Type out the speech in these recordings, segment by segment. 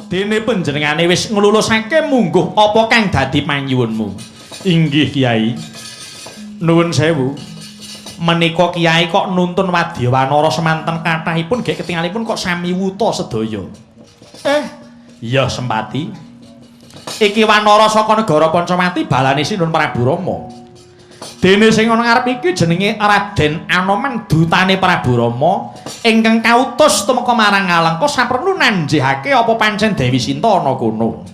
dene panjenengane wis nglulusake mungguh apa kang dadi panyuwunmu. Inggih Kyai. Nuwun sewu. Menika Kyai kok nuntun Wadyawanara semanten kathahipun gek ketingalipun kok sami wuta sedaya. Iya Sempati. Iki Wanara saka negara Pancawati balane Sinun Prabu Rama. Dene sing ana ngarep iki jenenge Raden Anoman dutane Prabu Rama ingkang kautus tumeka marang Alengka saperlu nanjihake apa pancen Dewi Sinta ana kono.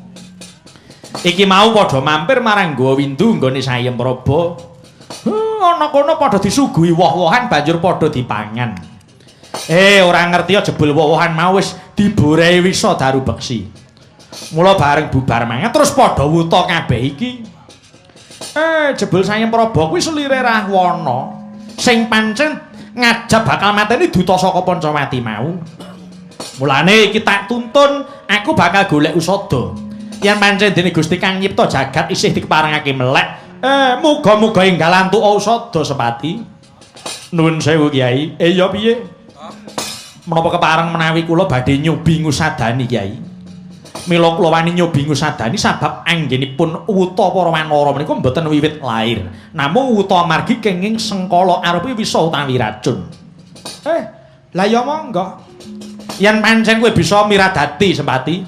Iki mau padha mampir marang Gawa Windu nggone Sayem Praba. Ana kono padha disuguhi woh-wohan banjur padha dipangan. Ora ngerti jebul woh-wohan mau wis diborehi wisa daru beksi. Mula bareng bubar mangan terus padha wuta kabeh iki. Jebul Sayem Praba kuwi selire Rahwana sing pancen ngajab bakal mateni duta saka Pancawati mau. Mulane iki tak tuntun aku bakal golek usada. Yen pancen dene Gusti Kang nyipta jagat isih dikeparengake melek. Muga-muga enggal antuk usada Sepati. Nuwun sewu Kyai. Ya piye? Menapa kepareng menawi kula badhe nyobi ngusadani Kyai? Mila kula wani nyobi ngusadani sabab anggenipun wuta para wanara menika mboten wiwit lair. Namung wuta amargi kenging sengkala arupi wisa utawi racun. Lah ya monggo. Yen pancen kowe bisa miradati Sempati,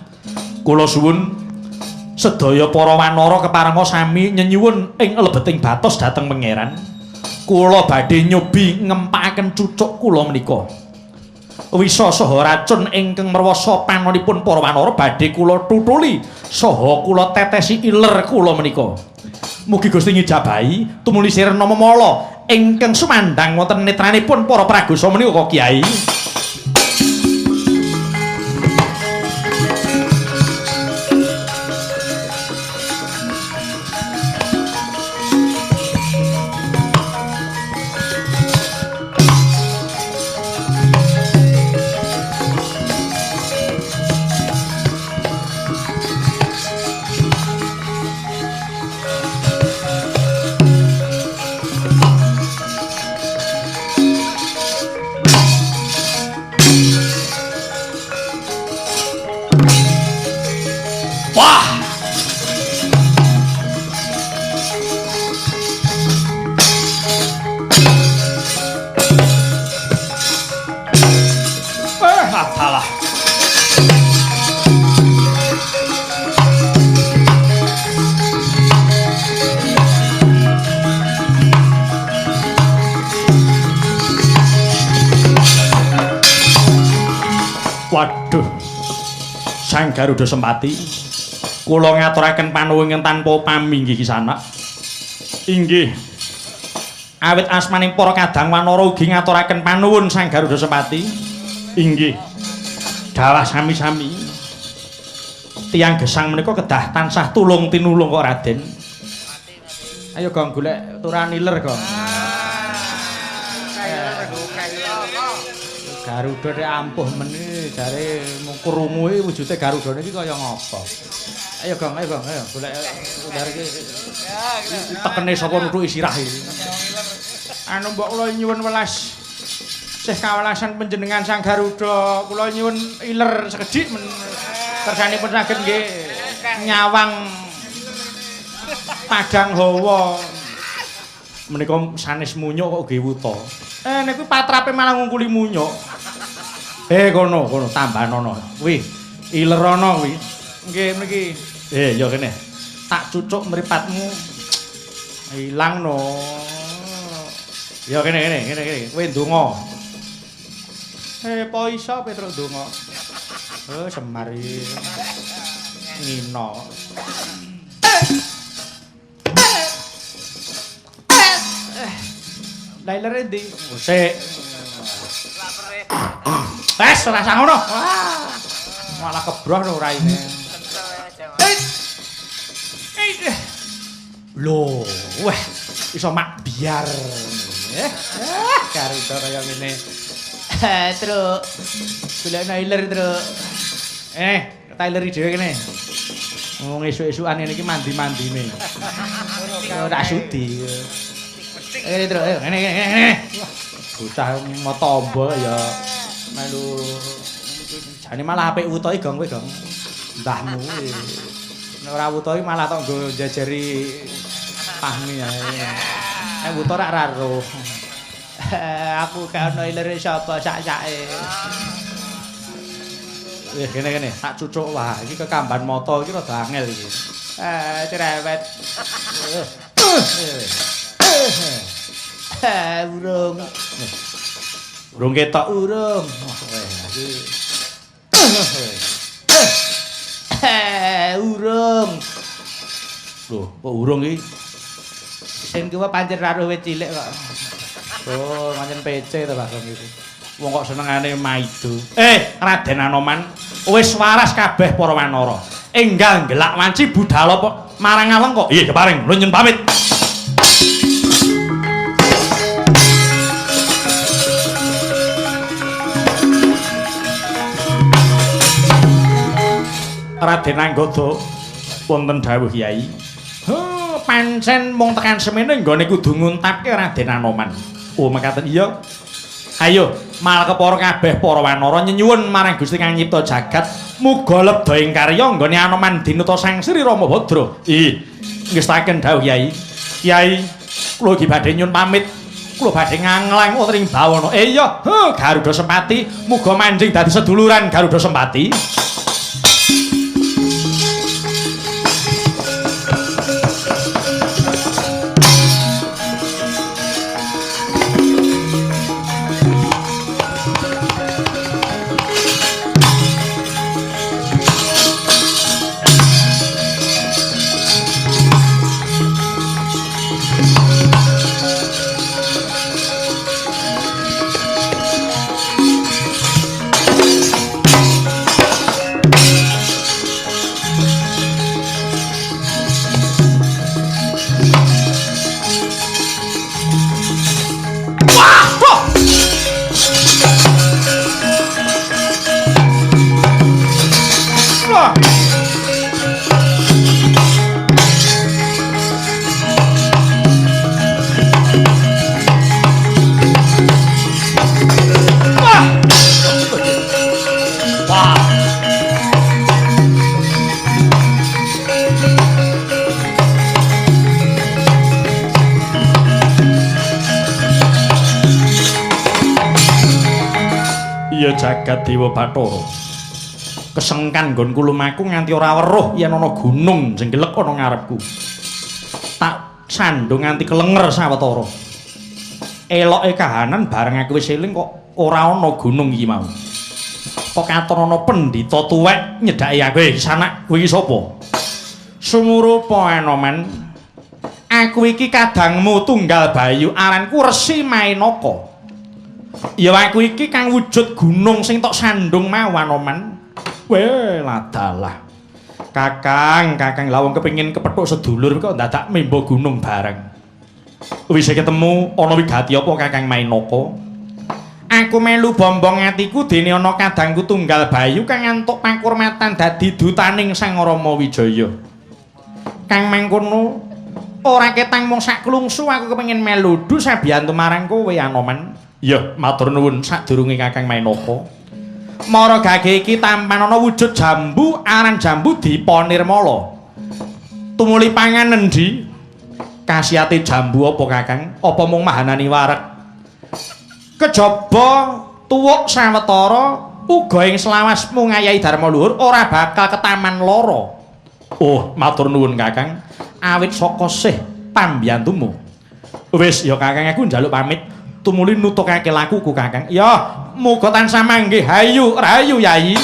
kula suwun sedaya para wanara keparenga sami nyenyuwun ing lebeting batos dhateng pangeran. Kula badhe nyobi ngempakaken cucuk kula menika. Wisa saha racun ingkang merwasa panonipun para wanara badhe kula tutuli saha kula tetesi iler kula menika. Mugi Gusti ngijabahi tumuli sirna memala ingkang sumandang wonten netranipun para pragosa menika Kyai. Waduh, Sang Garuda Sempati, kula ngaturaken panuwun tanpa pami nggih Kisanak. Inggih. Awit asmaning para kadang wanara ugi ngaturaken panuwun Sang Garuda Sempati. Inggih. Dawah sami-sami. Tiyang gesang menika kedah tansah tulung tinulung kok Raden. Ayo Gong golek turan iler, Gong. Garuda nek ampuh meneh jare mung krungu wujude Garudane iki kaya ngopo. Ayo Gong, ayo golek udar iki. Tekene sapa nutuki sirah iki. Anu mbok kula nyuwun welas. Sih kawelasan panjenengan Sang Garuda, kula nyuwun iler sekedhik kersanipun saged nggih nyawang Padang Hawa. Menika sanes munyuk kok nggih wuta. Niku patrape malah ngungkuli munyuk. Kono tambanono. Kuwi ilerono kuwi. Nggih mriki. Ya kene. Tak cucuk mripatmu. Ilang no. Ya kene. Kowe ndonga. Po iso Petruk ndonga. Semar iki. Nino. Lailere ndi? Sik. Wes ora sang ngono. Malah kebroh lho raine. Lho, wah iso mak biar. Garuda kaya ngene. Truk. Golekno iler, Truk. Taileri dhewe kene. Wong esuk-esukan ngene iki mandi-mandine. Ora sudi. Truk, ngene. Bocah motombo ya melu jane malah apik wutoke Gong kowe, Gong. Ndahmu ora wuta iki malah tok nggo njajari pahmi ae. Wuta rak raro. Aku gak ono ilire sapa sak-sake. Kene tak cucuk wah iki kekamban mata iki rada angel iki. Cerewet. Urung. Urung ketok urung. Urung. Loh, kok urung iki? Sing kuwi pancen karo wit cilik kok. Oh, pancen PC to Bagong iki. Wong kok senengane maido. Raden Anoman, wis waras kabeh para wanara. Enggal ngelak wanci budhal apa marang aleng kok. Iya, keparing, nuwun pamit. Raden Anggada wonten dawuh Kyai. Pancen mung tekan semene nggone kudu nguntapke Raden Anoman. Oh mekaten iya. Ayo mal kepara kabeh para wanara nyuwun marang Gusti Kang nyipta jagat muga lebda ing karya nggone Anoman Dinuta Sang Sri Rama Badra. Ngestaken dawuh Kyai. Kyai kula iki badhe nyuwun pamit. Kula badhe nganglang wonten ing bawana. Iya, Garuda Sempati muga manjing dadi seduluran Garuda Sempati. Jagat Dewa Bathara kesengkan nggonku lumaku nganti ora weruh yen ana gunung sing gelek ana ngarepku tak sandung nganti kelenger sawetara eloke kahanan bareng aku wis eling kok ora ana gunung iki mau kok katon ana pendhita tuwek nyedhaki aku sanak kowe iki sapa sumurupa Anoman aku iki kadangmu tunggal bayu aranku Resi Mainaka. Ya aku iki kang wujud gunung sing tok sandung mau Anoman. Weh, ladalah. Kakang lawang kepengin kepethuk sedulur kok dadak memba gunung bareng. Wis ketemu ana wigati apa Kakang Mainaka? Aku melu bombong atiku dene ana kadangku tunggal bayu kang antuk pangkurmatan dadi dutaning Sang Rama Wijaya. Kang mangkono ora ketang mung sak klungsu aku kepengin melu du sabiyantu marang kowe Anoman. Ya, matur nuwun sadurunge Kakang Mainaka. Mara gage iki tampan ana wujud jambu, aran jambu Dipa Nirmala. Tumuli pangan endi? Kasiyate jambu apa Kakang? Apa mung mahanani wareg? Kejaba tuwuk sawetara uga ing selawasmu ngayahi dharma luhur ora bakal ketaman lara. Oh, matur nuwun Kakang. Awit saka sih pambiyantumu. Wis ya Kakang aku njaluk pamit. Tumuli nutukake lakuku Kakang. Ya, muga tansah manggih hayu rahayu Yai.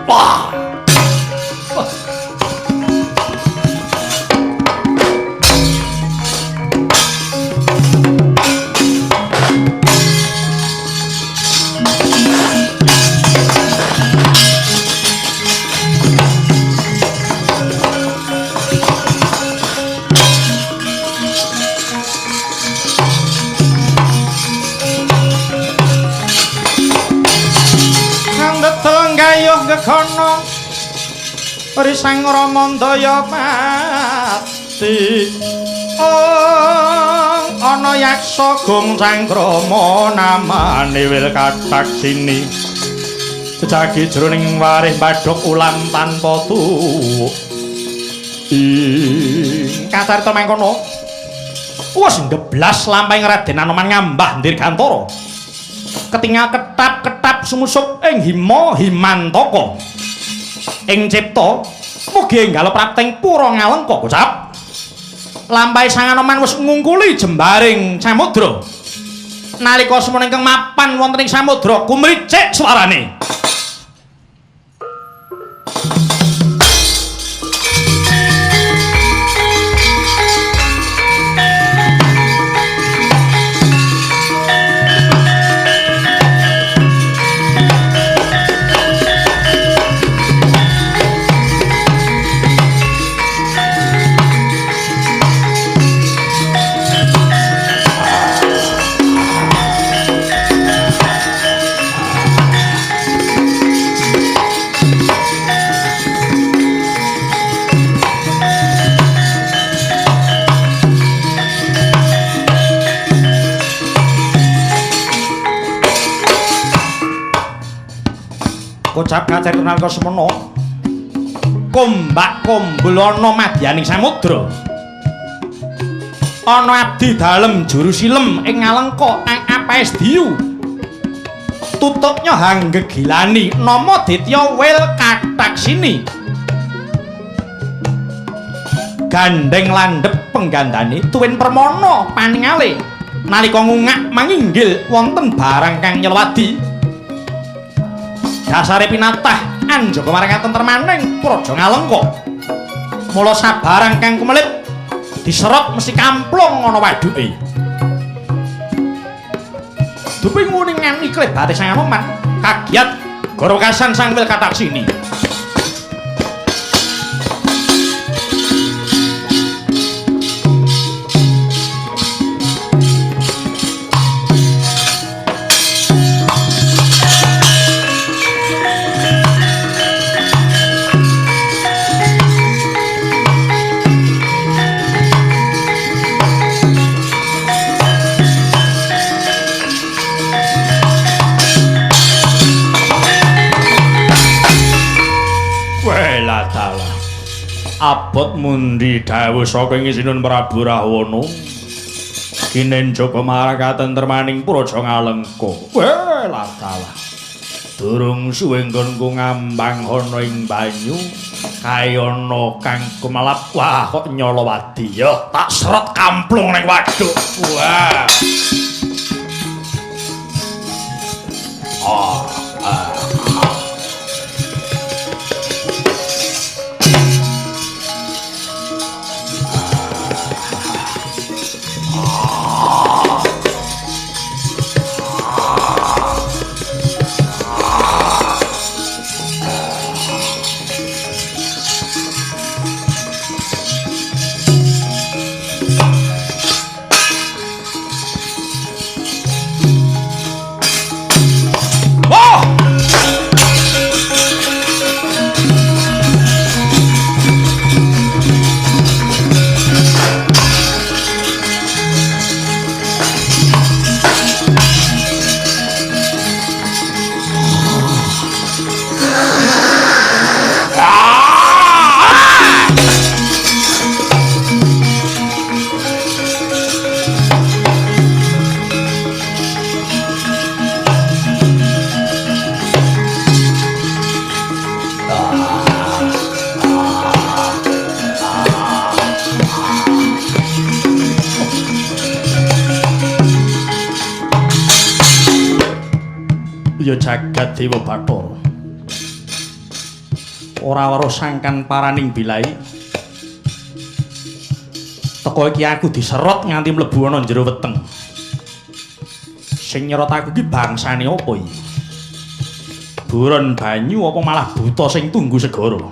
Wah! gegono risang ramandaya pati ana yaksa gung cangkrama namane wil kataksini jagi jroning warih badhok ulam tanpa tuwuk kacarita mangkono wis ngeblas lampahing Raden Anoman ngambah Dirgantara ketingal ketap-ketap sumusup ing Himantaka ing cipta mugi enggal prapting pura ngalengka Kocap lampahe Sang Anoman wis ngungkuli jembaring samudra nalika semana ingkang mapan wonten ing samudra kumricik swarane Kocap kacarita nalika semana kombak kombul ana madyaning samudra ana abdi dalem juru silem ing ngalengka apes diyu tutupnya hanggegilani nama Ditya Wil Kataksini gandeng landhep penggandane tuwin permana paningale nalika ngungak manginggil wonten barang kang nyelwadi dasare pinatah anjaga marang katentremaning praja ngalengka mula sabarang kang kumelit diserot mesti kamplung ana waduke duping nguningan iki lebate Sang Anoman kagiat gorokasan Sang Wil Kataksini abot mundi dawuh saka ngisinun Prabu Rahwana kinenjaka marang katentremaning praja ngalengka welah dalah durung suwe nggonku ngambang ana ing banyu kayana kang kumalap wah kok nyolowadi ya tak seret kamplung ning waduk wah ya jagat Dewa Bathara ora weruh sangkan paraning bilai teko iki aku diserot nganti mlebu ana jero weteng sing nyerot aku iki bangsane apa iki buron banyu apa malah buta sing tunggu segara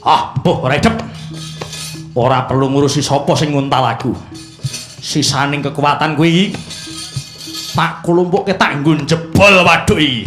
mbuh redep ora perlu ngurusi sapa sing nguntal aku sisaning kekuatan kuwi iki tak kulumpukke tak nggon jebol waduk iki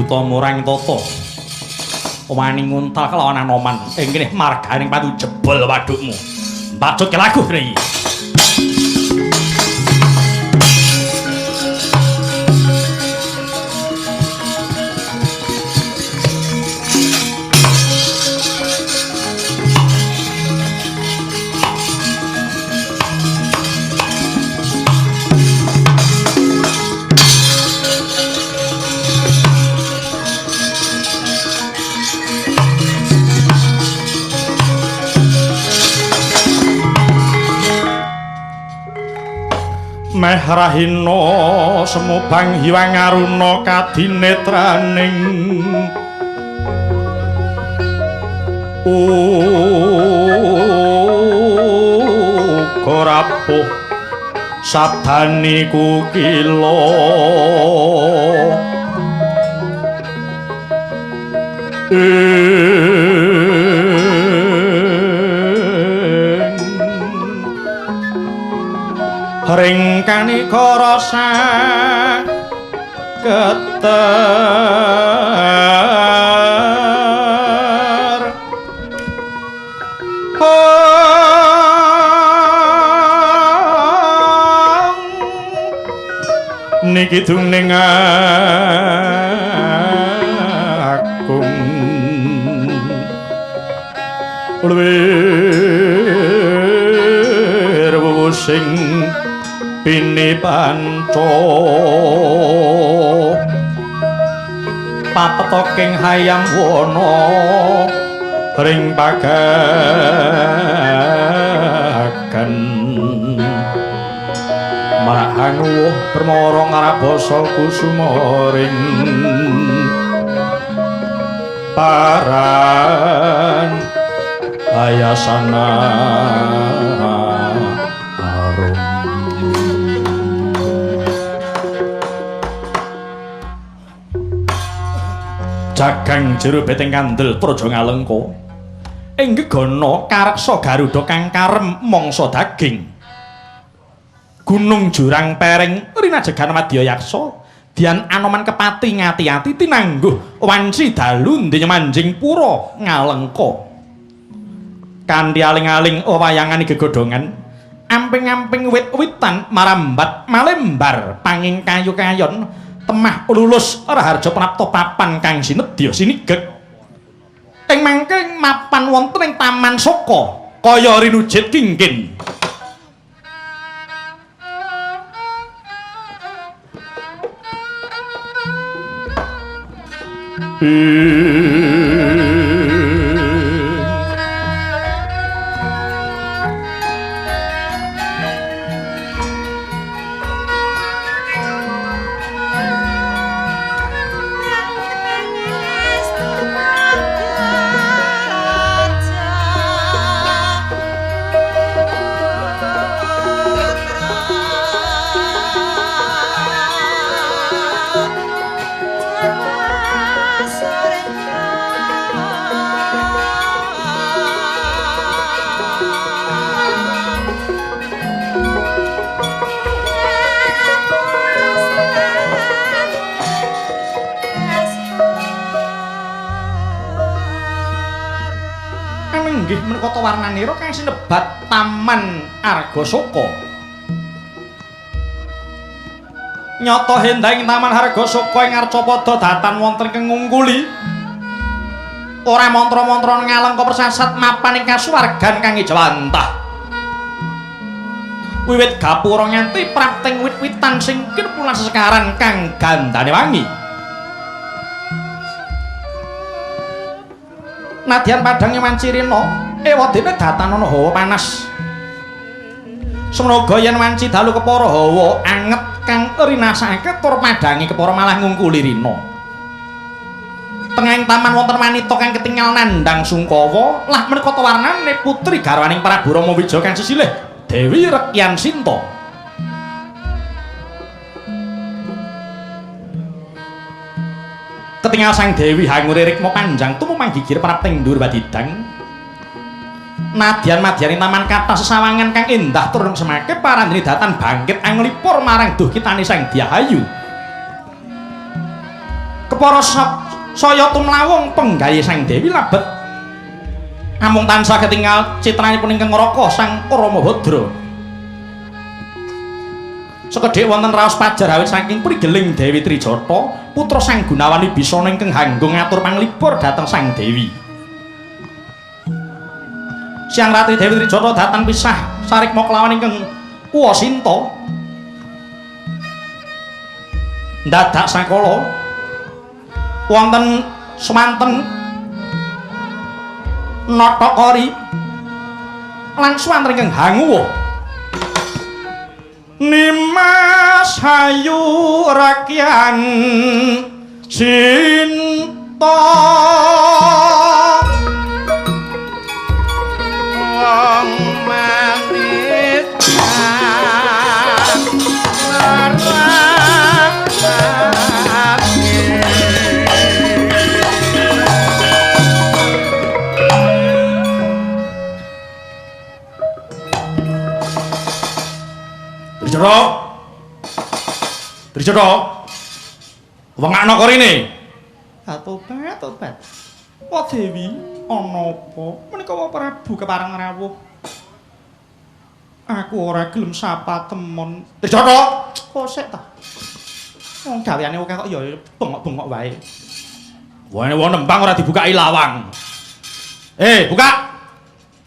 Cinta murang tata. Wani nguntal kelawan Anoman. Ing kene marganing patu jebol wadukmu. Mbacutke lagu rene iki. Meh rahina semubang hiwang aruna kadinetraning uga rapuh sabdani kukila ring kanika rasa keter niki tuning akung luwih sing Pini panco papetoking hayam wana ring pagagan marahang wuh permara ngarabasa kusuma ring paran ayasana jagang jero beteng kandel praja ngalengka ing gegana kareksa garuda kang karem mangsa daging gunung jurang pereng rinajegan madya yaksa dian Anoman kepati ngati-ati tinangguh wanci dalu ndenyemanjing pura ngalengka kanthi aling-aling wayangan gegodhongan amping-amping wit-witan marambat malembar panging kayu-kayon temah lulus raharja prapta papan kang sinedya sinigeg ing mangke mapan wonten ing taman Saka kaya rinujit kingkin kota warnanira kang sinebat Taman Argasaka. Nyata hendahing Taman Argasaka ing Arcapada datan wonten kengungkuli. Ora mantra-mantra ngalengka persasat mapan ing kasuwargan kang ijawantah. Wiwit gapura nganti prapting wit-witan sing kirpulan sesekaran kang gandane wangi. Nadyan padhang wanci rina ewadene datan ana hawa panas. Semoga yen wanci dalu kepara hawa anget kang rinasake tur padhangi kepara malah ngungkuli rina. Tengahing taman wonten wanita kang ketingal nandhang sungkawa, lah menika to warnane putri garwaning Prabu Rama Wija kang sesilih Dewi Rekyan Sinta. Ketingal sang Dewi hangure rikma panjang tumu manggigir prapting ndur wadidang. Nadyan madyani taman kathah sesawangan kang endah tur semake parandene datan bangkit anglipur marang duh kitane sang Diahayu. para saya tumlawung penggawe Sang Dewi labet amung tansah ketinggal citranipun ingkang Raka Sang Ramabhadra. Sekedhik wonten raos pajar awit saking prigeling Dewi Trijata, putra Sang Gunawan Wibisana ingkang hanggo ngatur panglipur dhateng Sang Dewi. Siang Ratri Dewi Trijata datang pisah sarikma kelawan ingkang Wasinta. Dadak sakala wonten semanten Natakari lan swanten ingkang hanguwa. Nimas hayu rakyan Sinta wong manis Trijata. Wengakno korine. Tobat. Wah Dewi, ana apa? Menika Prabu kepareng rawuh. Aku ora gelem sapa temon. Trijata, kosek ta. Wong gaweane akeh kok ya bengok-bengok wae. Wene wong nembang ora dibukaki lawang. Buka.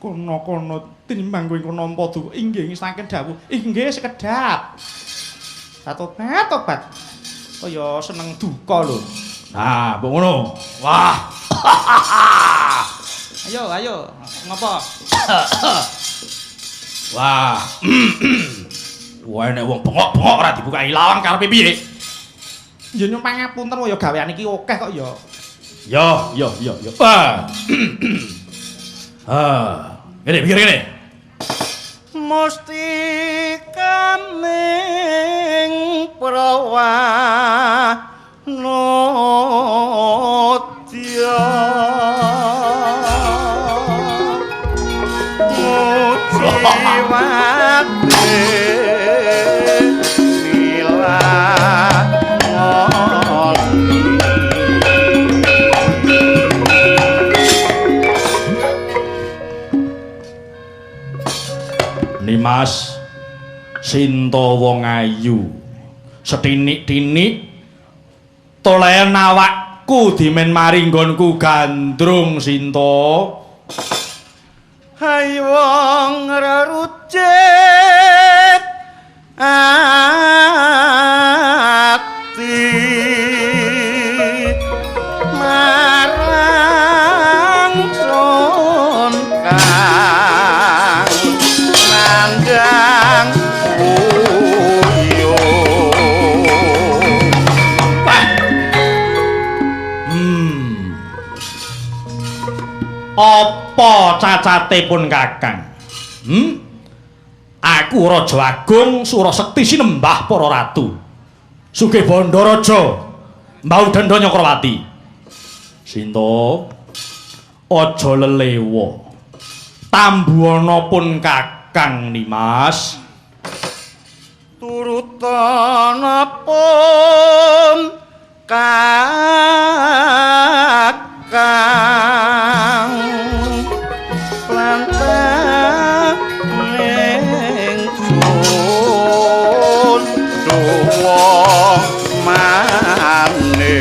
Kono-kono tinimbang kowe kono nampa du. Inggih saking dawuh. Inggih sekedhap. Tobat. Kaya seneng duka lho. Nah, mbok ngono. Wah. Ayo. Ngapa? Wah. Wah nek wong bengok-bengok ora dibukai lawang karepe piye? Ya nyuwun pangapunten ya gawean iki akeh kok ya. Yo. Ngene pikir ngene. Mustikaning prawanodya mujiwate Nimas Sinta wong ayu setinik-tinik tolen awakku dimen maringgonku gandrung Sinta. Hai wong rerucit ati marang sun kang nandang uyo. Apa cacatipun Kakang? Aku Raja Agung Surasekti sinembah para ratu. Sugih Bandaraja Mbau Danda Nyakrawati. Sinta, aja lelewa. Tambuana pun Kakang Nimas. Turutanapun Kakang lantang ingsun duwa manis.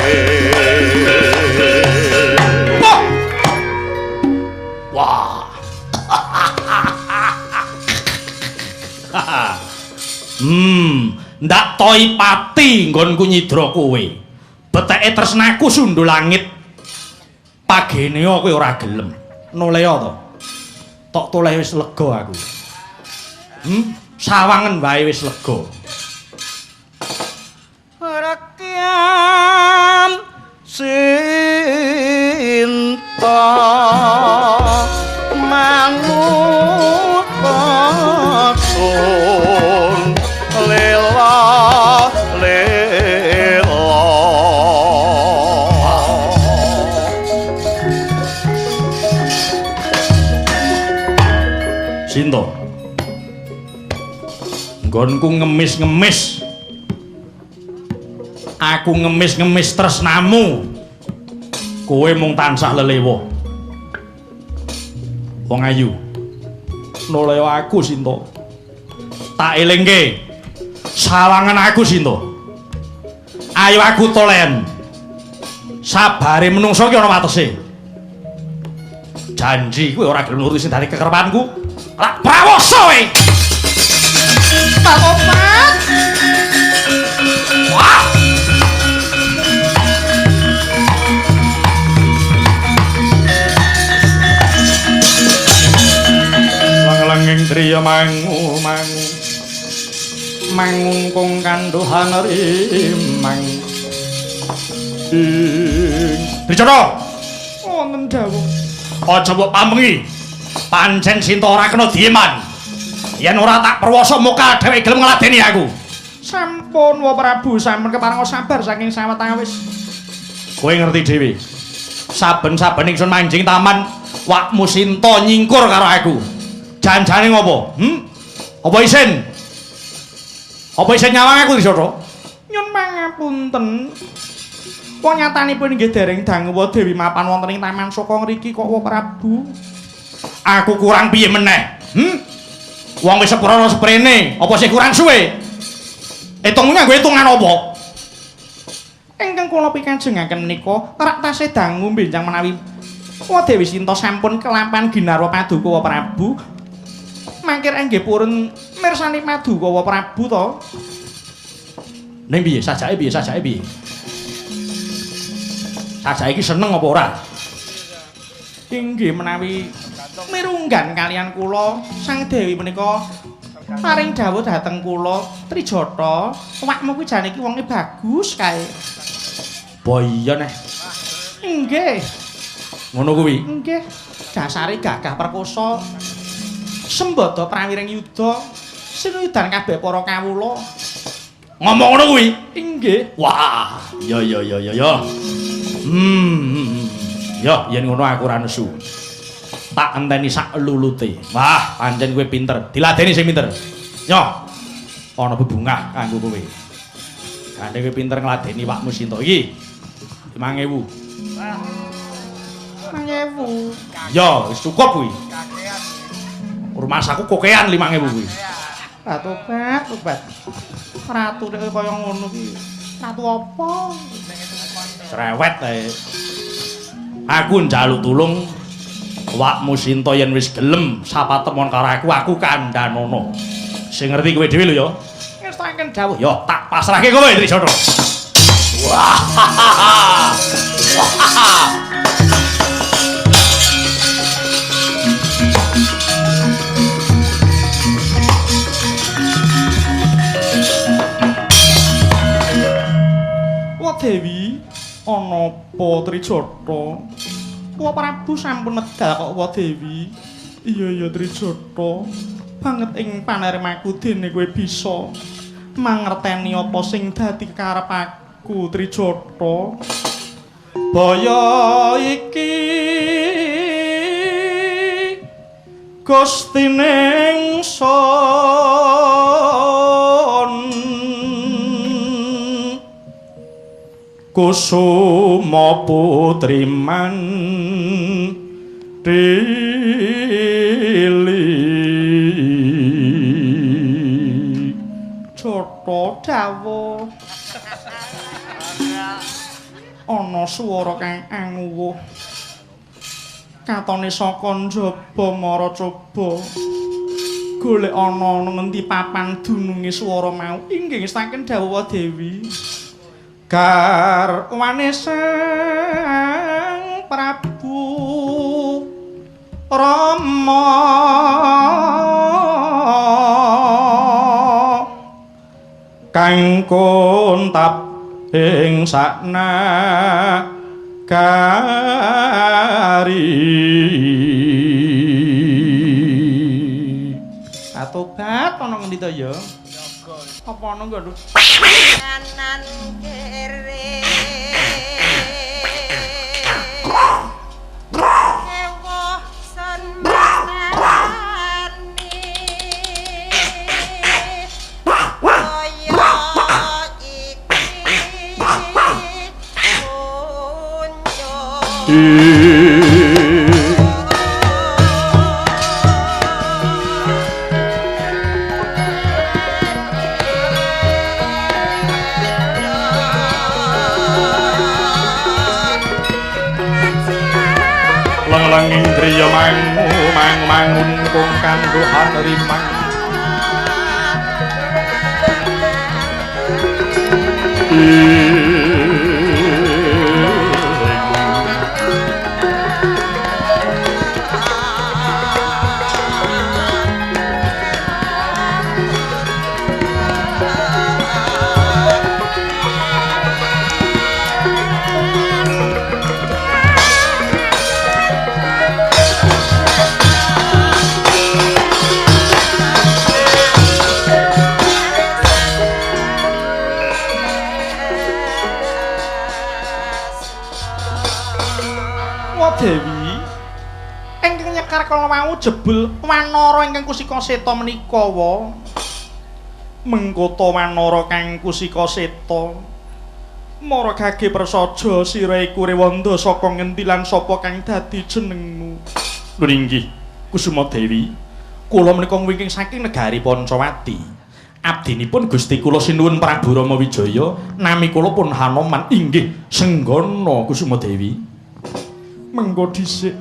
Wah. Ndak toi pati nggonku nyidra kowe. Beteke tresnaku sundul langit. Pagene kowe ora gelem. Nolea to. Tok toleh wis lega aku. Sawangen wae wis lega. Rakyat Sinta manut sun lela. Sinta, nggonku ngemis-ngemis Aku ngemis-ngemis tresnamu. Kowe mung tansah lelewo. Wong ayu. Noleo aku Sinta. Tak elingke. Sawangan aku Sinta. Ayo aku tolen. Sabare menungso ki ana watese. Janji kowe ora gelem nuruti sing dadi kekerepanku. Lah prawoso kowe. Pak Opat. Wah. Lang-langing driya mangu-mangu. Mangungkung kanduhan rimang. Dicana. Wonten dawuh. Aja mbok pamengi. Pancen Sinta ora kena dieman. Yen ora tak perwasa muka dhewe gelem ngladeni aku. Sampun Wa Prabu, sampun keparenga sabar saking sawetawis. Kowe ngerti dhewe. Saben-saben ingsun manjing taman, wakmu Sinta nyingkur karo aku. Janjane ngopo? Apa isin? Apa isin nyawang aku Dicana? Nyun pangapunten. Wong nyatanipun inggih dereng dangu Wa Dewi mapan wonten ing taman saka ngriki kok Wa Prabu. Aku kurang piye meneh? Wong wis sepurana seprene, apa sih kurang suwe? Hitungnya gue hitungan apa? Ingkang kula pikajengaken menika rak tasih dangu benjang menawi Wa Dewi Sinta sampun kelampahan ginarwa paduka Wa Prabu. Mangkir inggih purun mirsani paduka Wa Prabu to. Ning piye sajake piye? Sajake iki seneng apa ora? Inggih menawi mirunggan kalian kula Sang Dewi menika paring dawuh dhateng kula Trijata, awakmu kuwi jane iki wonge bagus kae. Bo iya neh. Inggih. Ngono kuwi. Nggih, dasare gagah perkosa. Sembada prawiring yuda, sinudan kabeh para kawula. Ngomong ngono kuwi. Inggih. Wah, ya. Ya, yen ngono aku ora nesu. Tak enteni sak lulute. Wah, pancen kowe pinter. Diladeni sing pinter. Yo. Ana bebungah kanggo kowe. Gandhe kowe pinter ngladeni wakmu Sinta iki. 5.000. 5.000. Yo, wis cukup kuwi. Rumah saku kokean 5.000 kuwi. Lah tobat. Ratu nek kaya ngono ki. Ratu apa? Cerewet ae. Aku njaluk tulung wakmu Sinta yen wis gelem sapatemon karo aku kandhanono. Sing ngerti kowe dhewe lho ya. Ngestaken dawuh. Yo tak pasrahke kowe Trijata. Wah. Wa Dewi, ana apa Trijata? Wa Prabu sampun medal kok Wa Dewi. Iya Trijata. Banget ing panermaku dene kowe bisa mangerteni apa sing dadi karepku Trijata. Baya iki Gustining son Kusuma putri Mandili Jata dawuh ana swara kang anguwuh katone saka njaba mara coba golek ana ngendi papan dununge swara mau inggih ngestaken dawuh Dewi garwane Sang Prabu Rama kang kontap ing sakna kari atobat ana ngendi to ya apa ana nggo kanan kiri ewoh son manani kaya iki Leng-leng indriya mangun kung kandhuhan rimang Dewi ingkang nyekar kala wau jebul wanara ingkang kusika seta menika wa mengkota wanara kang kusika seta mara gage prasaja sira iku rewanda saka ngendi lan sapa kang dadi jenengmu lho inggih Kusuma Dewi kula menika wingking saking negari Pancawati abdinipun Gusti kula sinuwun Prabu Rama Wijaya nami kula pun Hanoman inggih Senggana Kusuma Dewi mengko dhisik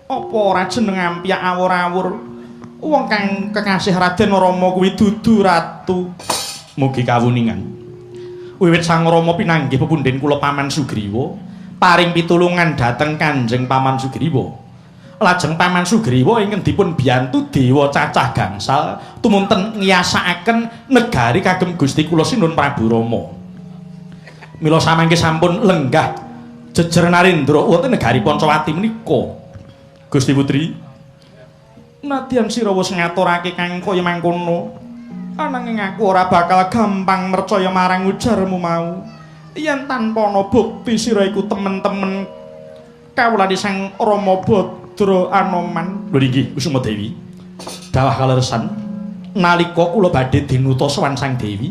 apa ora jeneng ampyak awur-awur wong kang kekasih Raden Rama kuwi dudu ratu mugi kawuningan wiwit Sang Rama pinanggih pepundhen kula Paman Sugriwa paring pitulungan dhateng Kanjeng Paman Sugriwa lajeng Paman Sugriwa ingkang dipun biyantu dewa cacah gangsal tumunten ngiyasakaken negari kagem Gusti kula Sinuwun Prabu Rama mila samangke sampun lenggah jejer Narendra wonten negari Pancawati menika. Gusti Putri, nadyan sira wis ngaturake kang kaya mangkono, ananging aku ora bakal gampang percaya marang ujarmu mau. Yen tanpa ana bukti sira iku temen-temen kawulane Sang Rama Badra Anoman. Lho nggih Kusuma Dewi. Dawah kaleresan nalika kula badhe dinuta sowan Sang Dewi,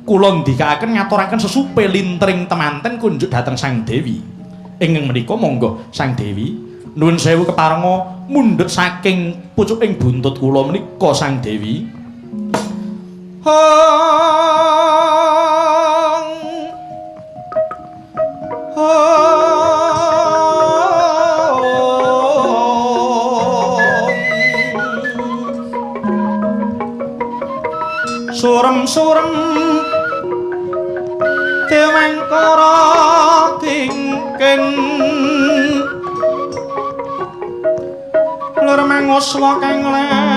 kula ndikaaken ngaturaken sesupe lintring temanten kunjuk dhateng Sang Dewi. Ingkang menika monggo Sang Dewi nuwun sewu keparenga mundhut saking pucuking buntut kula menika Sang Dewi. Surem-surem Dewangkara kingken lur manguswa kang layon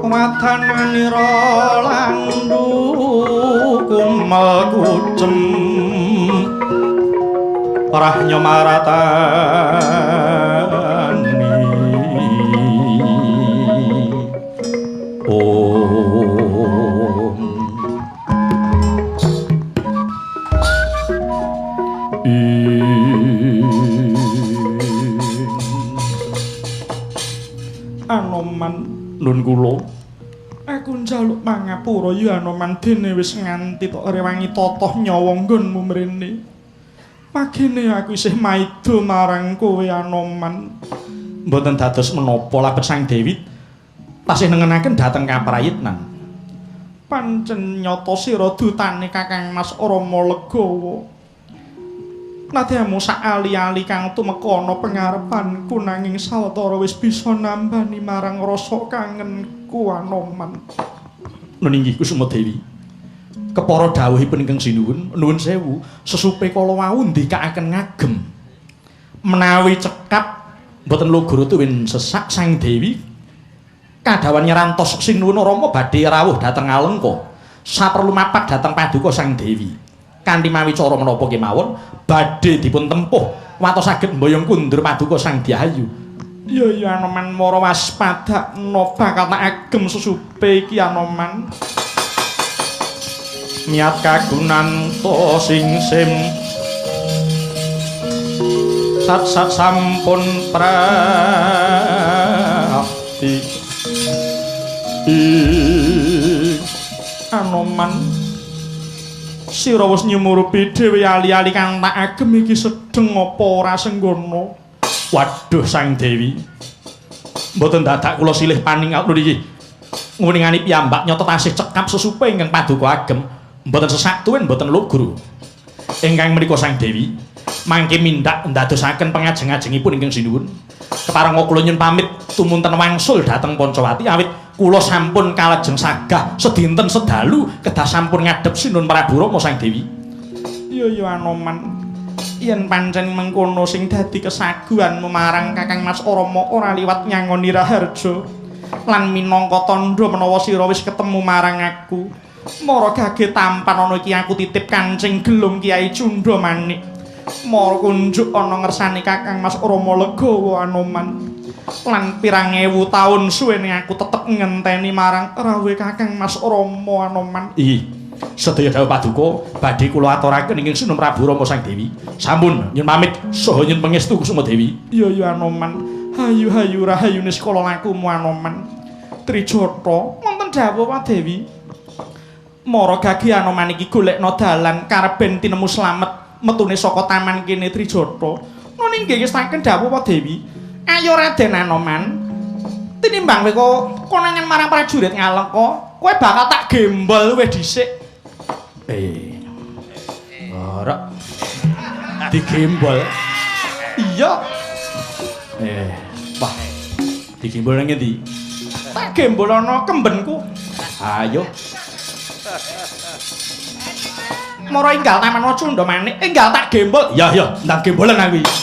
Watananira landu kumal kucem rah nyomaratani Anoman nun kula aku njaluk mangapura ya Anoman dene wis nganti tok rewangi totoh nyawa nggonmu mrene magene aku isih maido marang kowe Anoman mboten dados menapa labet Sang Dewi tasih nengenaken dhateng kaprayitnan pancen nyata sira dutane Kakang Mas Rama Legawa nadyamu sak ali-ali kang tumeka ana pengarepanku nanging sawetara wis bisa nambani marang rasa kangenku Anoman. Nun inggih Kusuma Dewi. Kepara dawuhipun ingkang sinuwun, nuwun sewu, sesupe kala wau ndikaaken ngagem. Menawi cekap mboten logoro tuwin sesak Sang Dewi kadawan nyerantos sinuwun Rama badhe rawuh dhateng Alengka. Saperlu mapak dhateng paduka Sang Dewi. Kanthi mawi cara menapa kemawon badhe dipun tempuh watos saged mboyong kundur paduka Sang Dyayu Ya Anoman mara waspada no bakal tak agem susupe iki Anoman. Miat kagunan to sing sim sat sampun prati Anoman sira wis nyumurupi dhewe ali-ali kang tak agem iki sedeng apa ora senggono. Waduh Sang Dewi, mboten dadak kula silih paningal niki. Nguningani piyambak nyata tasih cekap sesupe ingkang paduka agem, mboten sesaktuwen mboten lugur. Ingkang menika Sang Dewi, mangke mindak ndadosaken pengajeng-ajengipun ingkang sinuwun. Kepareng kula nyuwun pamit tumunten wangsul dhateng Pancawati awit kula sampun kalajeng sagah sedinten sedalu kedah sampun ngadhep Sinun Prabu Rama Sang Dewi. Ya Anoman. Yen pancen mengkono sing dadi kesaguhanmu marang Kakang Mas Rama ora liwat nyangoni Raharja lan minangka tandha menawa sira wis ketemu marang aku mara gage tampan ana iki aku titip Kancing Gelung Kiai Cundha Manik mara kunjuk ana ngersane Kakang Mas Rama Legawa Anoman lan pirang ewu taun suwene aku tetep ngenteni marang rawuhe Kakang Mas Rama Anoman. Sedaya dawuh paduka badhe kula aturaken ing Sinun Prabu Rama Sang Dewi. Sampun nyuwun pamit saha nyuwun pangestu Kusuma Dewi. Ya Anoman. Hayu-hayu rahayune sekala lakumu Anoman. Trijata wonten dawuh Pak Dewi. Mara gage Anoman iki golekno dalan kareben tinemu slamet metune saka taman kene Trijata. Nanging nggih ngestaken dawuh Pak Dewi. Ayo Raden Anoman. Tinimbang kowe konangan marang prajurit Ngalengka, kowe bakal tak gembol wis dhisik. Ora digembol. Iya. Wah. Digembol nang ngendi? Tak gembol ana kembenku. Ayo. Mara enggal taman Cundha Manik, enggal tak gembol. Ya, ndang gembolan aku iki.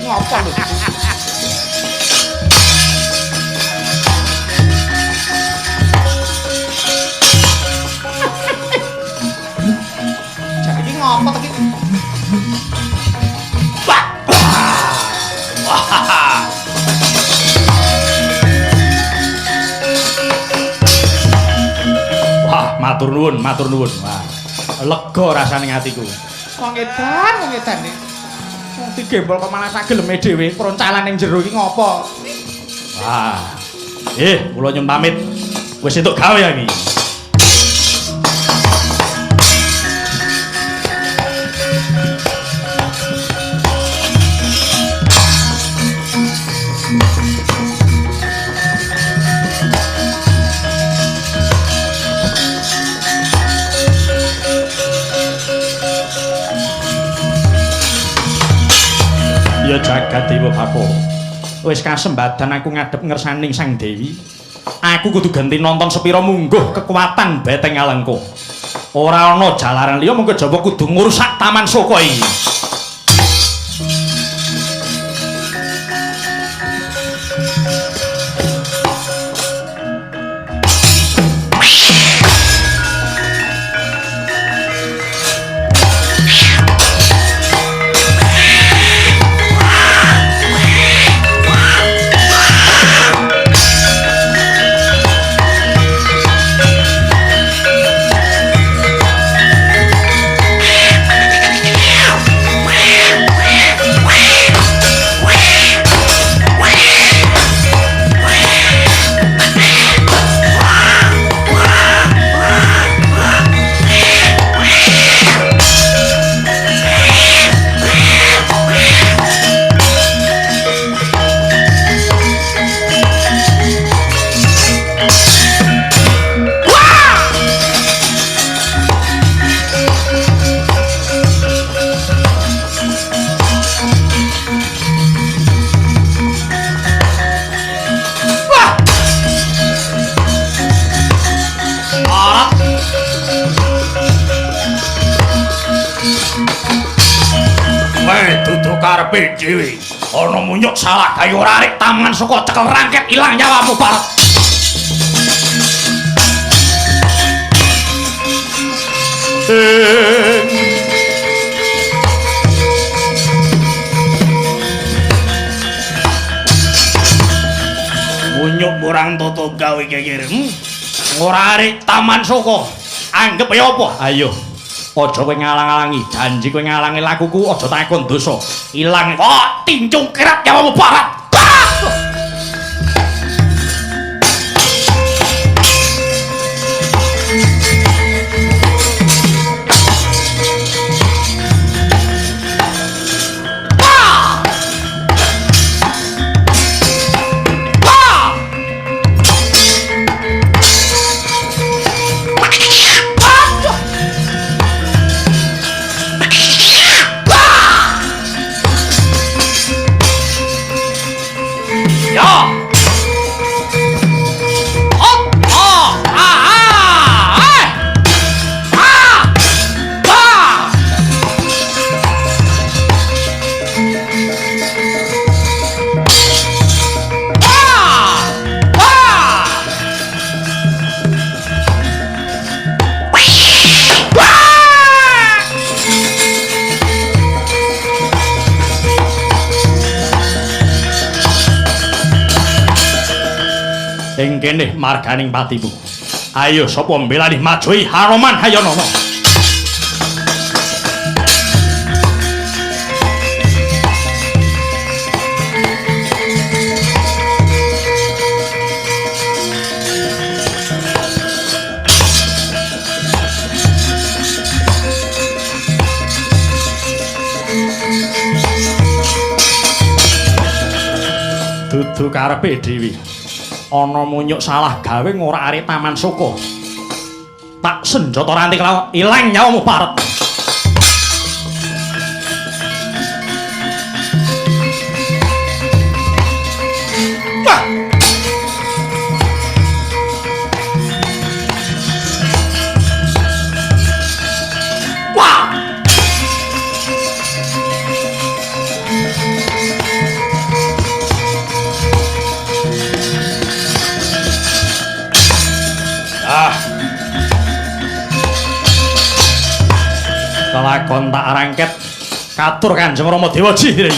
Ngapa lho? Jadi ngapa ta iki? Wah, matur nuwun. Wah, lega rasane atiku. Wong edan nih. Wong digembol kok malah sak geleme dhewe, kroncalan ning jero iki ngopo? Wah. Kula nyuwun pamit. Wis entuk gawe iki. Ya jagat Dewa Bathara. Wis kasembadan aku ngadhep ngersaning Sang Dewi. Aku kudu ganti nonton sepira mungguh kekuatan Beteng Alengka. Ora ana jalaran liya mung kejaba kudu ngrusak Taman Soko iki. Kowe dudu karepe dhewe. Ana munyuk salah gawe ora arek taman saka cekel rangket ilang nyawamu Barat. Munyuk murang toto gawe geger. Ora arek taman saka. Anggep ya apa? Ayo. Aja kowe ngalang-alangi, janji kowe ngalangi lakuku aja takon dosa. Ilang kok tincung kerat nyawamu Barat. Ing kene marganing patimu. Ayo sapa mbelani majuhi Hanoman Hayana. Dudu karepe dhewe. Ana munyuk salah gawe ngora arek taman soko. Tak senjata ranting lawa ilang nyawamu Barat. Kelakon tak rangket katur Kanjeng Rama Dewa Jihri.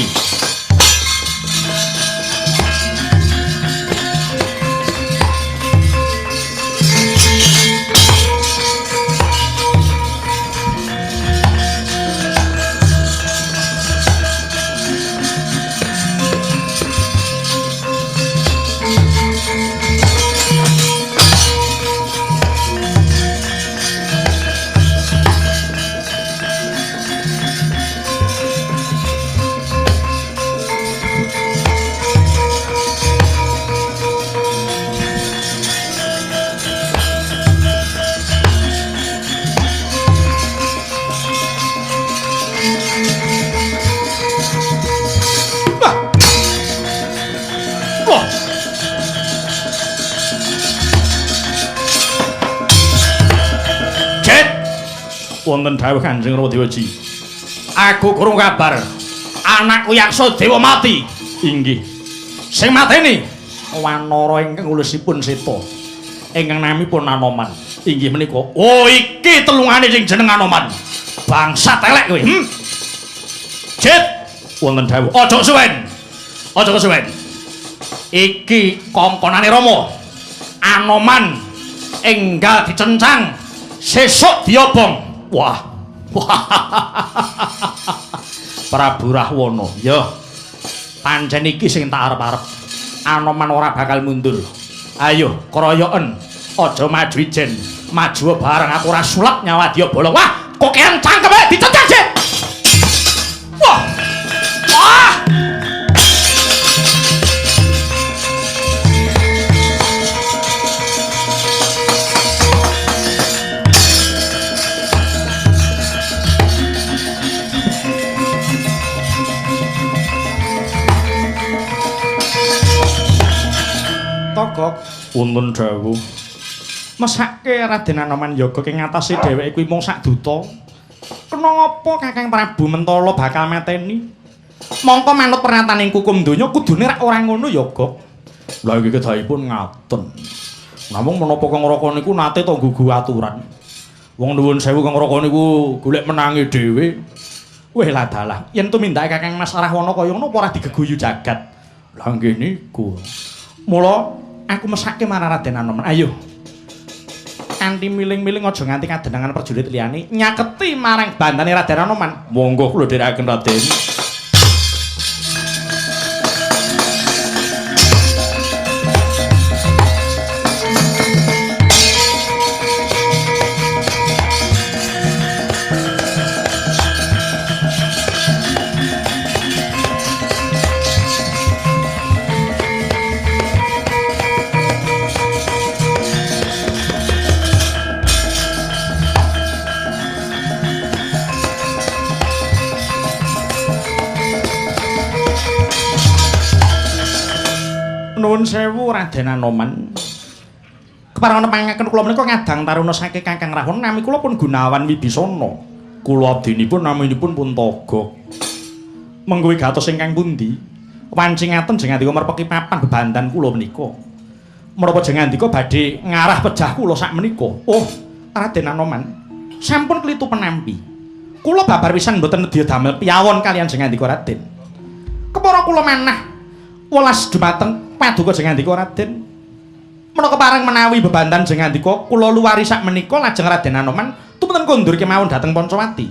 Wonten dawuh Kanjeng Rama Dewa Ji. Aku krungu kabar anakku Yaksa Dewa mati. Inggih. Sing mateni wanara ingkang ulusipun Seta. Ingkang namipun Anoman. Inggih menika. Oh iki telungane sing jeneng Anoman. Bangsat elek kowe. Jet wonten dawuh. Aja suwen. Aja kesuwen. Iki kongkonane Rama. Anoman enggal dicencang sesuk diobong. Wah. Prabu Rahwana, ya. Pancen iki sing tak arep-arep. Anoman ora bakal mundur. Ayo, kroyoken. Aja maju ijen. Maju bareng aku ora sulap nyawadya bala. Wah, kok kean cangkeme dicencang, Jet. Wah. Wah. Togok wonten dawuh mesake Raden Anoman Yoga ing ngatasi dheweke kuwi mung sak duta. kena ngapa Kakang Prabu Mentala bakal mateni? Mongko manut pernataning hukum donya kudune rak ora ngono ya, Gok. Lah iki kedahipun ngaten. Namung menapa Kang Raka niku nate to gugu aturan. Wong nuwun sewu Kang Raka niku golek menangi dhewe. Weh lah dalah, yen tumindake Kakang Mas Rahwana kaya ngono apa ora digeguyu jagat. Lah nggih niku. Mula aku mesake marang Raden Anoman. Ayo. Kanthi miling-miling aja nganti kadenangan prajurit liyane nyaketi marang bandane Raden Anoman. Monggo kula dherekaken Raden. Nuwun sewu Raden Anoman. Keparengan pangaken kula menika ngadang taruna saking Kakang Rahwana nami kula pun Gunawan Wibisana. Kula abdinipun naminipun Puntagok. Mengko gatos ingkang pundi? Wancingaken jengandika merpeki papan bebandan kula menika. Menapa jengandika badhe ngarah pejah kula sak menika? Oh, Raden Anoman, sampun klitu penampi. Kula babar pisan mboten nedya damel piyawon kalian jengandika Raden. Kepara kula manah welas dumateng paduka jengandika Raden. Menapa pareng menawi bebandan jengandika kula luwari sak menika lajeng Raden Anoman tumeten kondur kemawon dhateng Pancawati.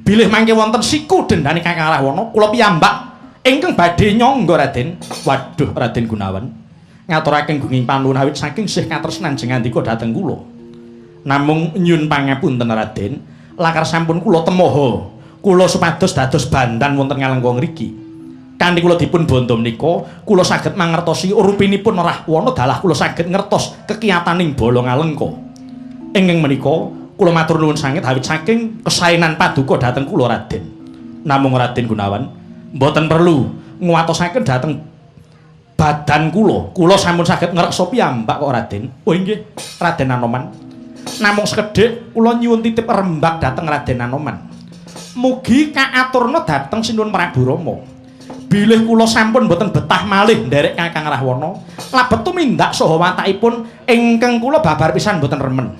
Bilih mangke wonten siku dendane Kakang Rahwana kula piyambak ingkang badhe nyangga Raden. Waduh Raden Gunawan, ngaturaken gunging panuwun awit saking sih katresnan jengandika dhateng kula. Namung nyuwun pangapunten Raden, lakar sampun kula temoho kula supados dados bandan wonten ngalengka ngriki. Kanthi kula dipun bondo menika, kula saged mangertosi rupinipun Rahwana dalah kula saged ngertos kekiyataning bala ngalengka. Ingkang menika kula matur nuwun sanget awit saking kesaenan paduka dhateng kula Raden. Namung Raden Gunawan, mboten perlu nguwatosaken dhateng badan kula sampun saged ngreksa piyambak kok Raden. Oh nggih, Raden Anoman. Namung sekedhik kula nyuwun titip rembag dhateng Raden Anoman. Mugi kaaturna dhateng Sinuwun Prabu Rama. Bilih kula sampun mboten betah malih nderek Kakang Rahwana, labet tumindak saha watakipun ingkang kula babar pisan mboten remen.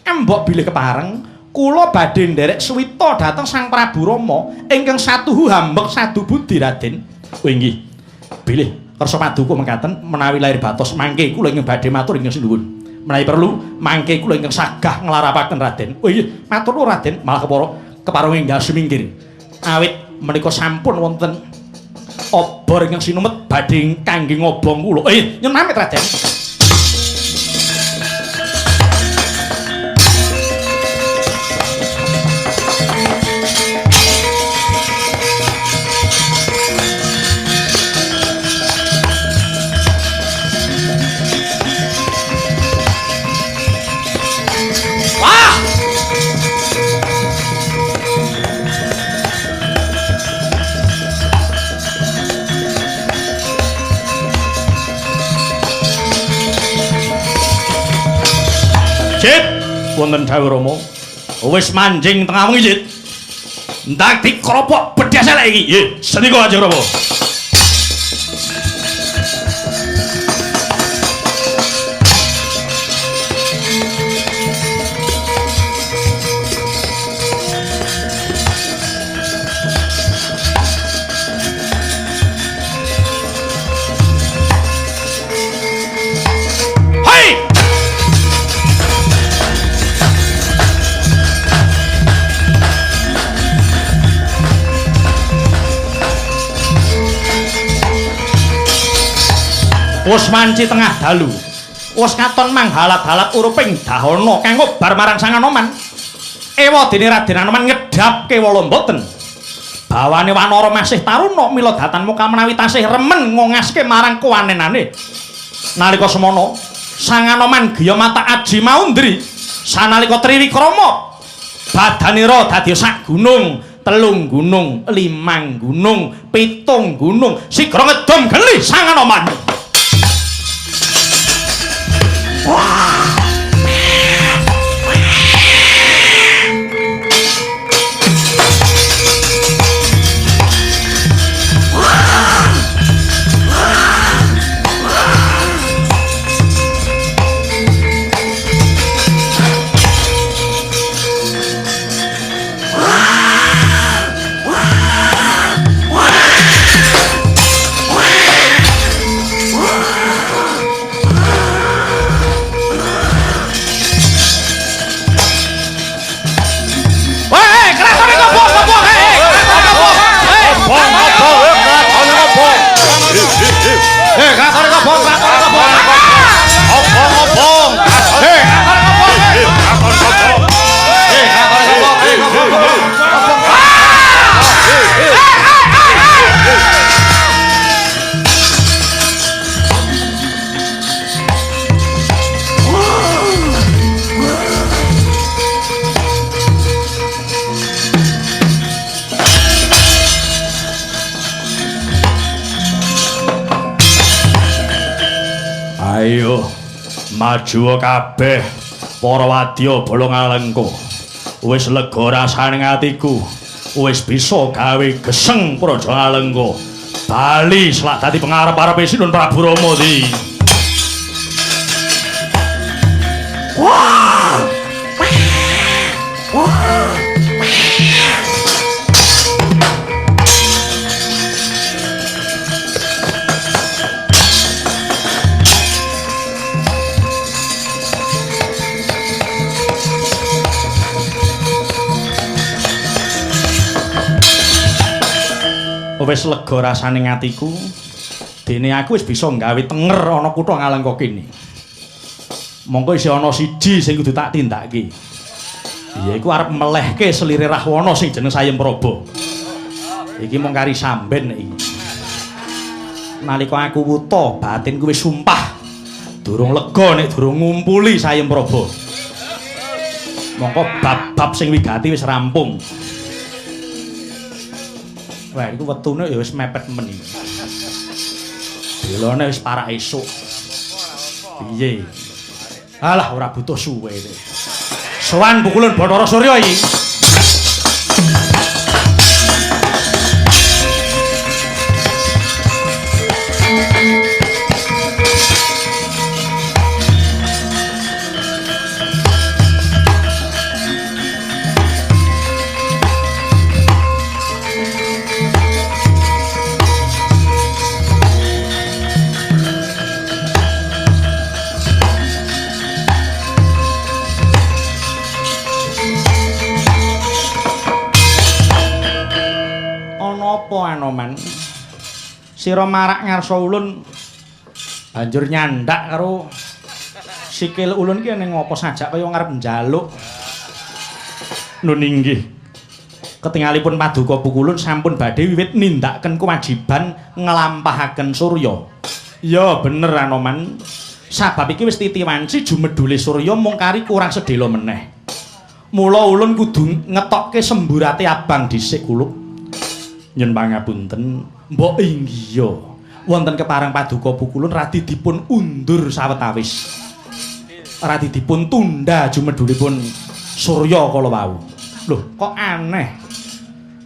Embok bilih kepareng kula badhe nderek suwita dhateng Sang Prabu Rama ingkang satuhu hambek sadu budi Raden. Oh nggih. Bilih kersa paduka mekaten menawi lair batos mangke kula ingkang badhe matur ingkang sinuwun. Menawi perlu mangke kula ingkang sagah nglarapaken Raden. Oh iya, matur nuwun Raden, malah kepareng enggal semingkir. Awit menika sampun wonten obor ingkang sinumet badhe kangge ngobong kula. Nyun pamit Raden. Wonten dawuh Rama, wis manjing tengah wengi Cit. Ndak dikropok bedhas elek iki. Nggih, senika Kanjeng Rama. Wis manci tengah dalu. Wis katon manghalat-halat uruping dahana kanggo bar marang Sang Anoman. Ewa dene Raden Anoman ngedhapke wala mboten. Bawane Wanara masih taruna mila datan muka menawi tasih remen ngongaske marang kuwanenane. Nalika semana Sang Anoman griya mata aji maundri. Sanalika Triwikrama badanira dadi sak gunung, 3 gunung, 5 gunung, 7 gunung. Sigra ngedom geli Sang Anoman. Ayo maju kabeh para wadya bolong alengka. Wis lega rasane atiku. Wis bisa gawe geseng praja alengka. Bali selak dadi pengarep-arepe Sinun Prabu Rama di. Wah! Wah! Wis lega rasane atiku. Dene aku wis bisa gawe tenger ana kutha Ngalengka kene. Monggo isih ana siji sing kudu tak tindakake. Yaiku arep melehke selire Rahwana sing jeneng Sayempraba. Iki mung kari samben iki. Nalika aku wuta, batinku wis sumpah durung lega nek durung ngumpuli Sayempraba. Monggo bab-bab sing wigati wis rampung. Wah, iku wetune ya wis mepet men iki. Delone wis parak esuk. Piye? Alah ora butuh suwe iki. Sowan pukulan Bathara Surya iki. Apa Anoman? Sira marak ngarsa ulun banjur nyandak karo sikil ulun ki ning ngopo sajak kaya ngarep njaluk. Nun inggih. Ketingalipun paduka pukulun sampun badhe wiwit nindakaken kewajiban nglampahaken Surya. Ya bener Anoman. Sabab iki wis titiwanci jumedhule Surya mung kari kurang sedhela meneh. Mula ulun kudu ngetokke semburate abang dhisik kuluk. Nyun pangapunten, mbok inggih wonten kepareng paduka pukulun radi dipun undur sawetawis. Radi dipun tunda jumedhulipun Surya kala wau. Lho, kok aneh.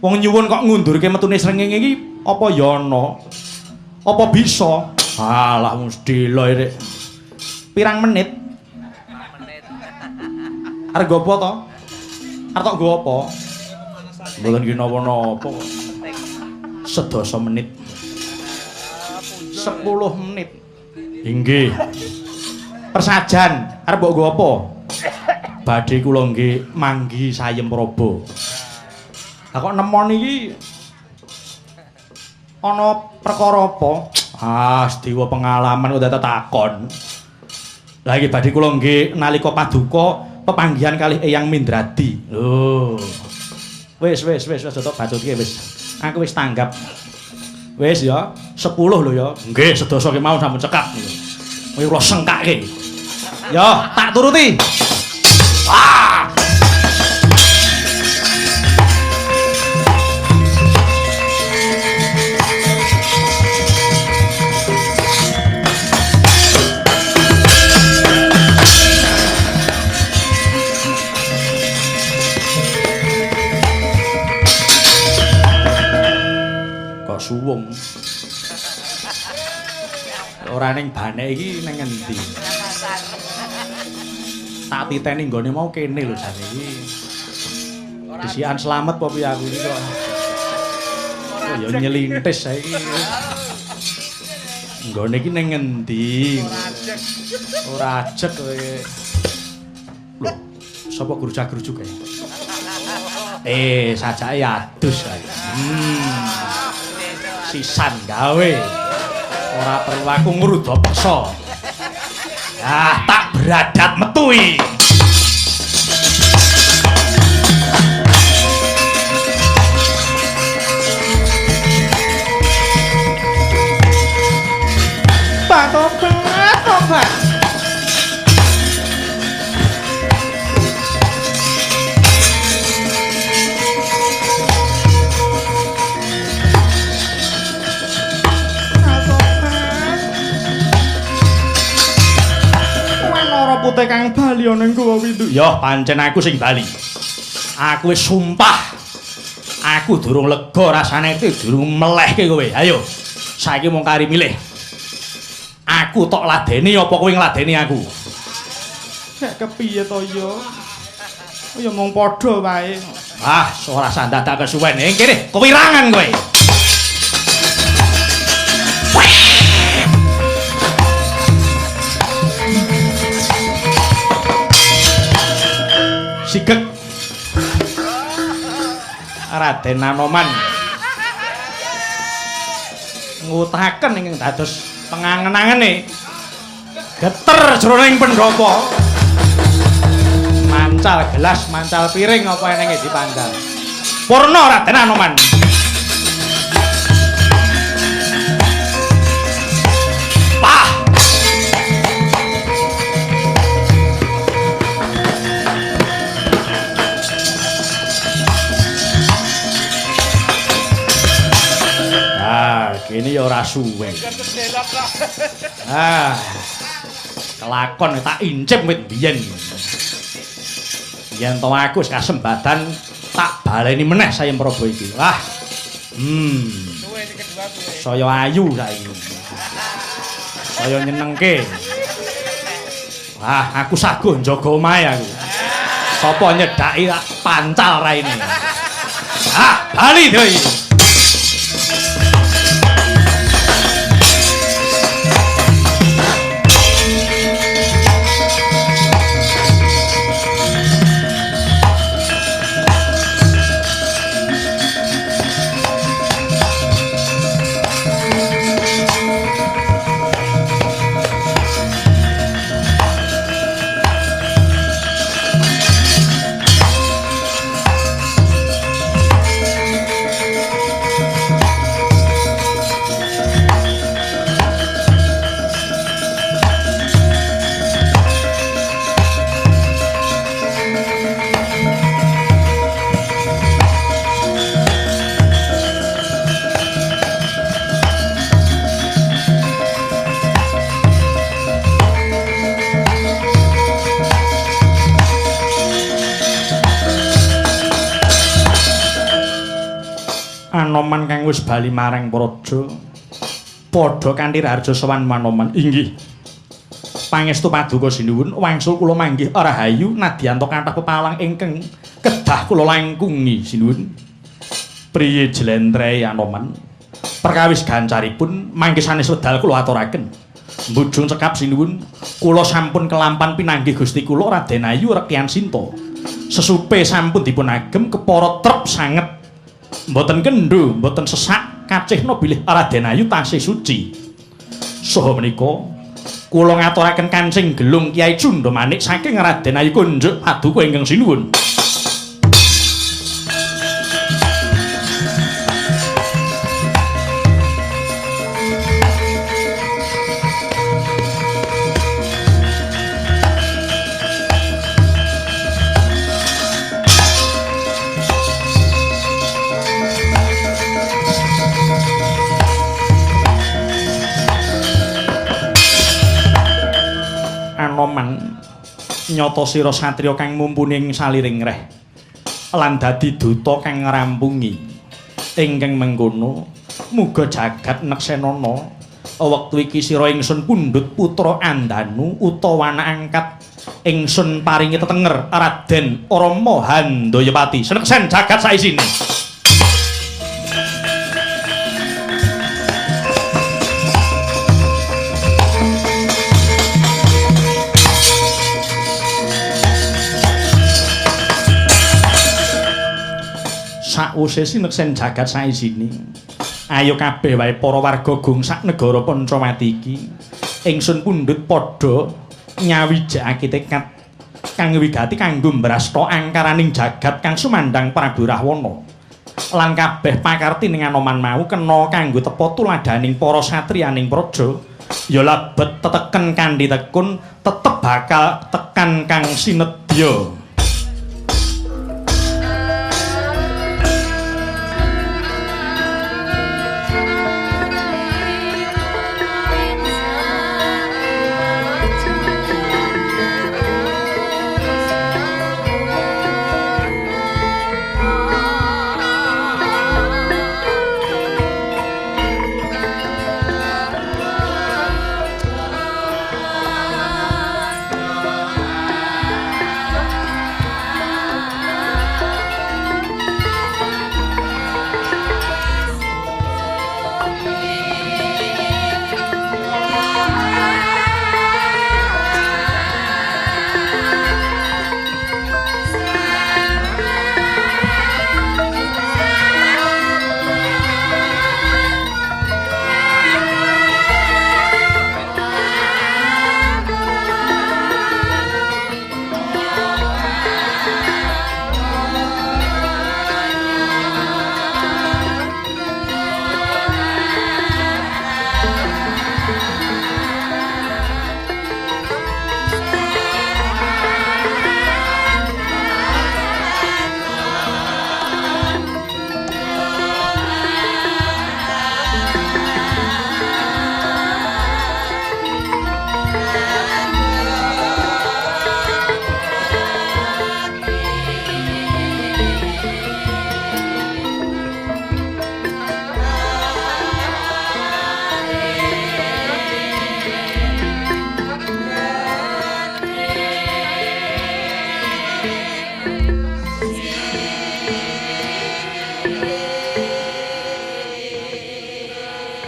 Wong nyuwun kok ngundurke metune srengenge iki apa ya ana? Apa bisa? Alah mesti lho rek. Pirang menit? Arep go apa to? Arep tok go apa? Mboten ki napa-napa. Sedasa menit 10 menit inggih persajan arep mbok go apa badhe kula nggih manggi Sayempraba. Lah kok nemon iki ana perkara apa? Sedewa pengalaman kok dadi takon. Lah iki badhe kula nggih nalika paduka pepanggihan kalih Eyang Mindradi. Lho. Wis aja tok bacutke wis. Aku wis tanggap. Wis ya, 10 lho ya. Nggih, sedasa ki mau sampun cekak niku. Kowe kula sengkake. Ya, tak turuti. Ah! Suwung. Ora ning bane iki ning endi? Tak titeni nggone mau kene lho jane iki. Disikan slamet apa piye aku iki kok. Ya nyelintis saiki. Nggone iki ning endi? Ora ajeg kowe. Lho, sapa grucak-grucuk kae? Sajake adus kae. Sisan gawe ora perlu aku ngruda peksa. Tak beradat metui. Tobat. kote kang bali ana ing Guwa Windu. Ya pancen aku sing bali. Aku wis sumpah. Aku durung lega rasane iki durung melehke kowe. Ayo. Saiki mung kari milih. Aku tok ladeni apa kowe ngladeni aku? Gek kepiye to ya? Ya mung padha wae. Ah, ora sandadak kesuwen. Kene, kewirangan kowe. Sigek Raden Anoman ngutaken ing dados pengangen-angene geter jroning pendhapa mancal gelas mancal piring apa enenge dipandang purna Raden Anoman. Ini ya ora suwe. Kelakon tak incip wit biyen. Yen to aku wis kasembadan tak baleni meneh Sayem Prabu iki. Wah. Saya ayu saiki. Saya nyenengke. Wah, aku saguh njaga omahe aku. Sapa nyedaki tak pancal raine. Bali to iki. Anoman kang wis bali marang praja padha kanthi raharja sowan Manoman inggih pangestu paduka sinuwun wangsul kula manggih rahayu nadyanto kathah pepalang ingkang kedah kula langkungi sinuwun priye jlentrehe Anoman perkawis gancaripun mangke sanes wedal kula aturaken mbujung cekap sinuwun kula sampun kelampan pinanggih Gusti kula Raden Ayu Rekyan Sinta sesupe sampun dipun agem kepara trep sanget mboten kendho, mboten sesak kacihna bilih Raden Ayu tasih suci. Saha menika kula ngaturaken Kancing Gelung Kyai Cunda Manik saking Raden Ayu Kunjuk paduka ingkang sinuwun. Anoman nyata sira satriya kang mumpuni ing saliring reh lan dadi duta kang ngrampungi ingkang mengkono muga jagat neksenana wektu iki sira ingsun pundhut putra Andanu utawa anak angkat ingsun paringi tetenger Raden Rama Handayapati seneksen jagat saisine. Sakwise sineksen jagat saisine ayo kabeh wae para warga gungsak negara Pancawati iki ingsun pundhut padha nyawijake tekad kang wigati kanggo mbrasta angkaraning jagat kang sumandang Prabu Rahwana lan kabeh pakartining Anoman mau kena kanggo tepa tuladaning para satriyaning praja ya labet teteken kanthi tekun tetep bakal tekan kang sinedya.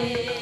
Hari